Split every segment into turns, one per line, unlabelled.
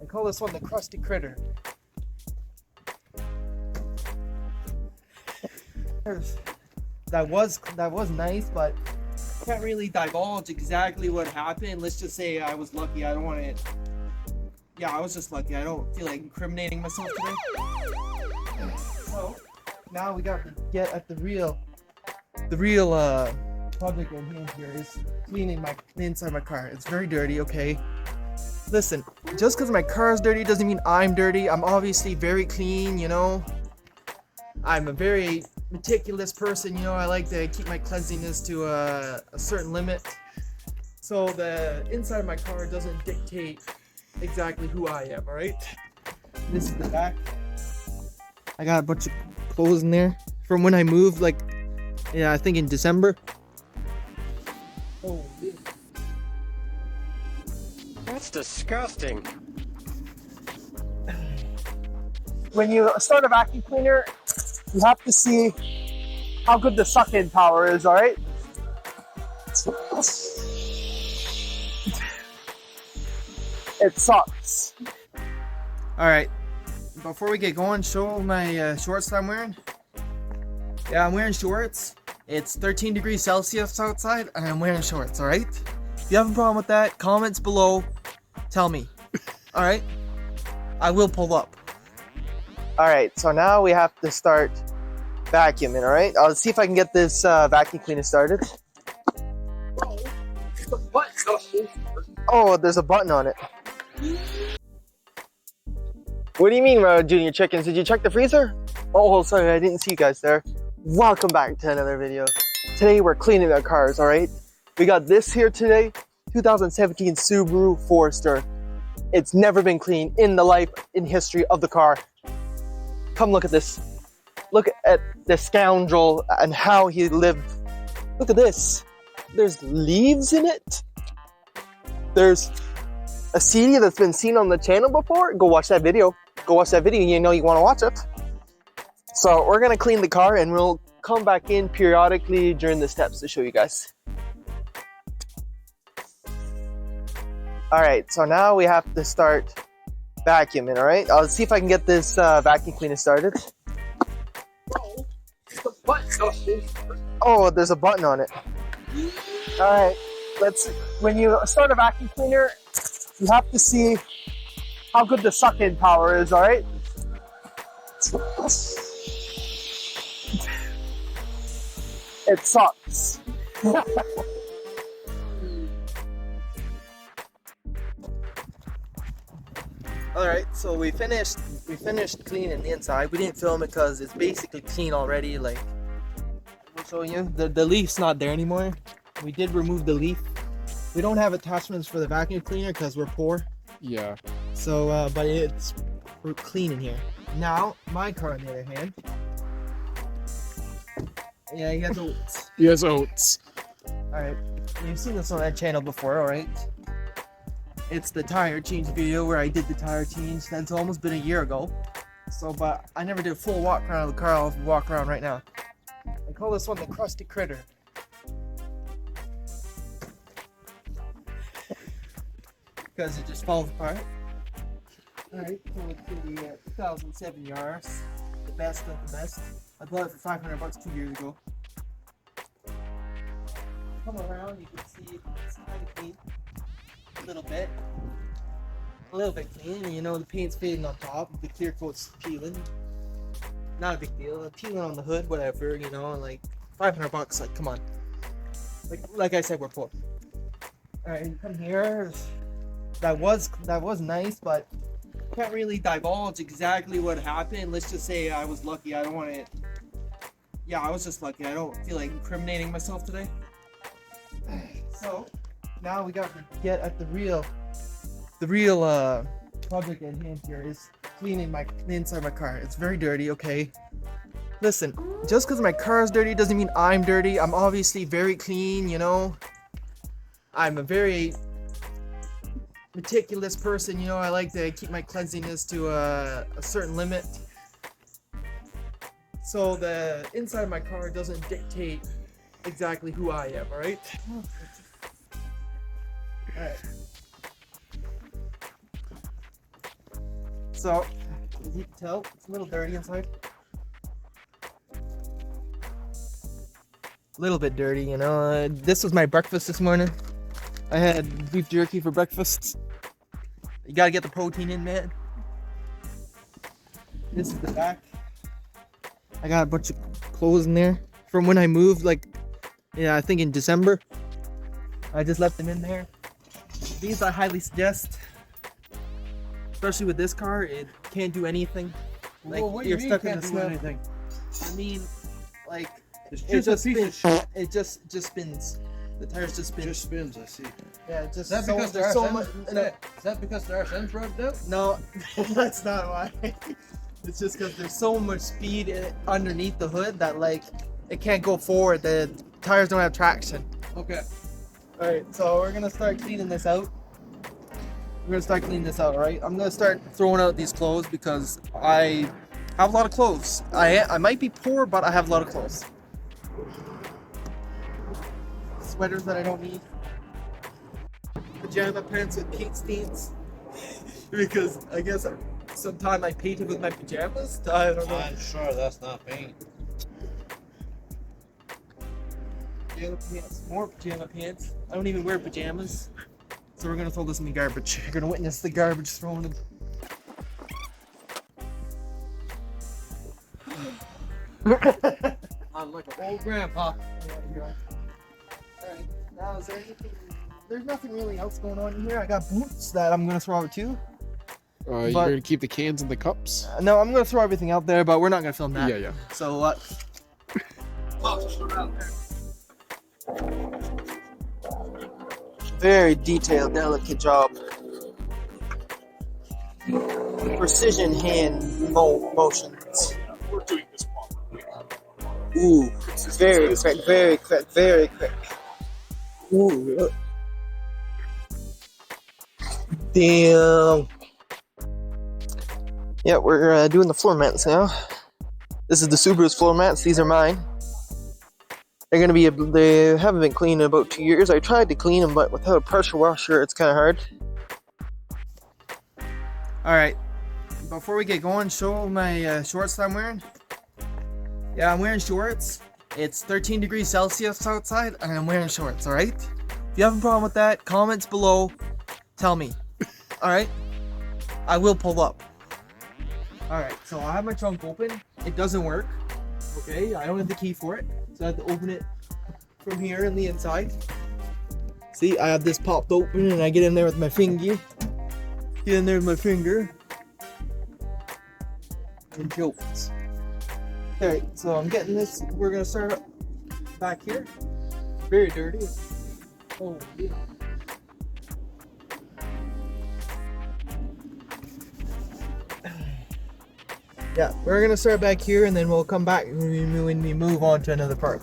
call this one the crusty critter. That was nice, but can't really divulge exactly what happened. Let's just say I was lucky. I don't want to. Yeah, I was just lucky. I don't feel like incriminating myself today. So now we got to get at the real project at hand here is cleaning the inside of my car. It's very dirty, okay? Listen, just because my car is dirty doesn't mean I'm dirty. I'm obviously very clean, you know? I'm a very meticulous person, you know? I like to keep my cleanliness to a certain limit. So the inside of my car doesn't dictate exactly who I am, alright? This is the back. I got a bunch of clothes in there from when I moved, like, yeah, I think in December. Oh, man.
That's disgusting.
When you start a vacuum cleaner, you have to see how good the suck-in power is, alright? It sucks. Alright, before we get going, show my shorts that I'm wearing. Yeah, I'm wearing shorts. It's 13 degrees Celsius outside, and I'm wearing shorts, alright? If you have a problem with that, comments below, tell me. Alright? I will pull up. Alright, so now we have to start vacuuming, alright? I'll see if I can get this vacuum cleaner started. Oh, there's a button on it. What do you mean, Junior Chickens? Did you check the freezer? Oh, sorry, I didn't see you guys there. Welcome back to another video. Today we're cleaning our cars, alright? We got this here today, 2017 Subaru Forester. It's never been cleaned in the life, in history of the car. Come look at this. Look at the scoundrel and how he lived. Look at this. There's leaves in it. There's a CD that's been seen on the channel before. Go watch that video. Go watch that video, you know you want to watch it. So we're going to clean the car and we'll come back in periodically during the steps to show you guys. Alright, so now we have to start vacuuming, alright? I'll see if I can get this vacuum cleaner started. Oh, there's a button on it. Alright, when you start a vacuum cleaner, you have to see how good the suck-in power is, alright? It sucks. Alright, so we finished cleaning the inside. We didn't film it because it's basically clean already. Like, I'll show you. The leaf's not there anymore. We did remove the leaf. We don't have attachments for the vacuum cleaner because we're poor.
Yeah.
So, but we're clean in here. Now, my car on the other hand. Yeah, he has oats.
He has oats.
Alright, you've seen this on that channel before, alright? It's the tire change video where I did the tire change. That's almost been a year ago. So, but I never did a full walk around of the car. I'll walk around right now. I call this one the crusty critter. Because it just falls apart. Alright, so it's the 2007 Yaris. The best of the best. I bought it for 500 bucks 2 years ago. Come around, you can see it's kind of clean. A little bit clean. You know, the paint's fading on top, the clear coat's peeling. Not a big deal. Peeling on the hood, whatever, you know, like 500 bucks, like come on. Like I said, we're poor. Alright, come here. That was nice, but can't really divulge exactly what happened. Let's just say I was lucky. I don't want to. Yeah, I was just lucky. I don't feel like incriminating myself today. So now we got to get at the real project at hand here is cleaning the inside of my car. It's very dirty, okay? Listen, just because my car is dirty doesn't mean I'm dirty. I'm obviously very clean, you know? I'm a very meticulous person, you know? I like to keep my cleanliness to a certain limit. So the inside of my car doesn't dictate exactly who I am, alright? Alright. So, as you can tell, it's a little dirty inside. A little bit dirty, you know. This was my breakfast this morning. I had beef jerky for breakfast. You gotta get the protein in, man. This is the back. I got a bunch of clothes in there from when I moved, like, yeah, I think in December. I just left them in there. These I highly suggest. Especially with this car, it can't do anything. Like,
well, what do
you're
you mean
stuck in
can't
the
do
snow.
anything?
I mean, like,
It's
it
just a piece of shit.
it just spins. The tires just spin.
Just spins, I see.
Yeah, it just
Is that because
there's so much.
Is that because the RSM's rubbed out?
No, that's not why. It's just because there's so much speed underneath the hood that, like, it can't go forward. The tires don't have traction.
Okay.
All right, so we're gonna start cleaning this out. All right? I'm gonna start throwing out these clothes because I have a lot of clothes. I might be poor, but I have a lot of clothes. Sweaters that I don't need. Pajama pants with paint stains. Because I guess sometime I painted with my pajamas. I don't know.
I'm sure that's not paint.
Pajama pants. More pajama pants. I don't even wear pajamas. So we're gonna throw this in the garbage. You're gonna witness the garbage thrown in.
I'm like an old grandpa.
Yeah, you're right. Alright, now is there anything? There's nothing really else going on in here. I got boots that I'm gonna throw out too.
You're
But-
gonna keep the cans and the cups?
No, I'm gonna throw everything out there, but we're not gonna film that.
Yeah.
So what? Very detailed, delicate job. Precision hand motions.
We're doing this properly.
Ooh, it's very quick, very quick, very quick. Ooh, look. Damn. Yeah, we're doing the floor mats now. This is the Subaru's floor mats. These are mine. They're gonna be. They haven't been cleaned in about 2 years. I tried to clean them, but without a pressure washer, it's kind of hard. All right. Before we get going, show my shorts that I'm wearing. Yeah, I'm wearing shorts. It's 13 degrees Celsius outside, and I'm wearing shorts. All right. If you have a problem with that, comments below. Tell me. All right. I will pull up. All right. So I have my trunk open. It doesn't work. Okay. I don't have the key for it. So I have to open it from here on the inside. See, I have this popped open and I get in there with my finger. Get in there with my finger. And it opens. Okay, so I'm getting this. We're gonna start back here. Very dirty. Oh, yeah. Yeah, we're gonna start back here and then we'll come back when we move on to another part.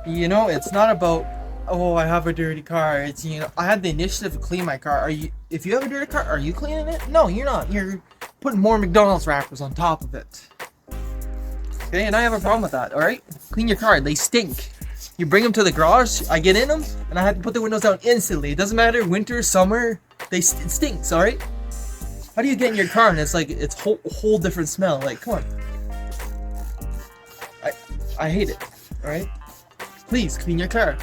You know, it's not about, oh, I have a dirty car. It's, you know, I had the initiative to clean my car. If you have a dirty car, are you cleaning it? No, you're not. You're putting more McDonald's wrappers on top of it. Okay, and I have a problem with that, alright? Clean your car, they stink. You bring them to the garage, I get in them, and I have to put the windows down instantly. It doesn't matter, winter, summer, it stinks, alright? How do you get in your car and it's like, it's whole different smell? Like, come on. I hate it, alright? Please, clean your car.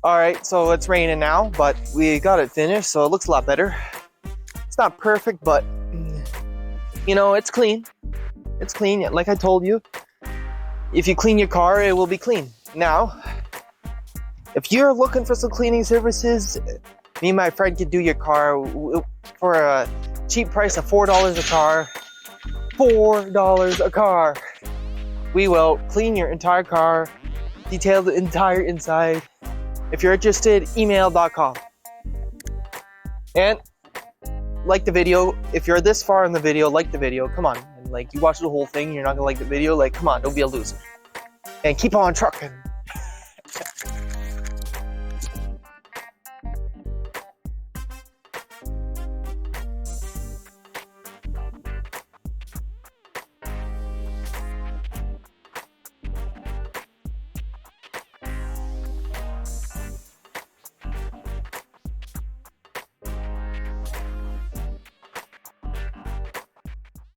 Alright, so it's raining now, but we got it finished, so it looks a lot better. It's not perfect, but, you know, it's clean. It's clean, like I told you. If you clean your car, it will be clean. Now, if you're looking for some cleaning services, me and my friend could do your car for a cheap price of $4 a car. $4 a car. We will clean your entire car, detail the entire inside. If you're interested, email.com. And like the video. If you're this far in the video, like the video. Come on. And like you watch the whole thing, you're not gonna like the video. Like, come on, don't be a loser. And keep on trucking.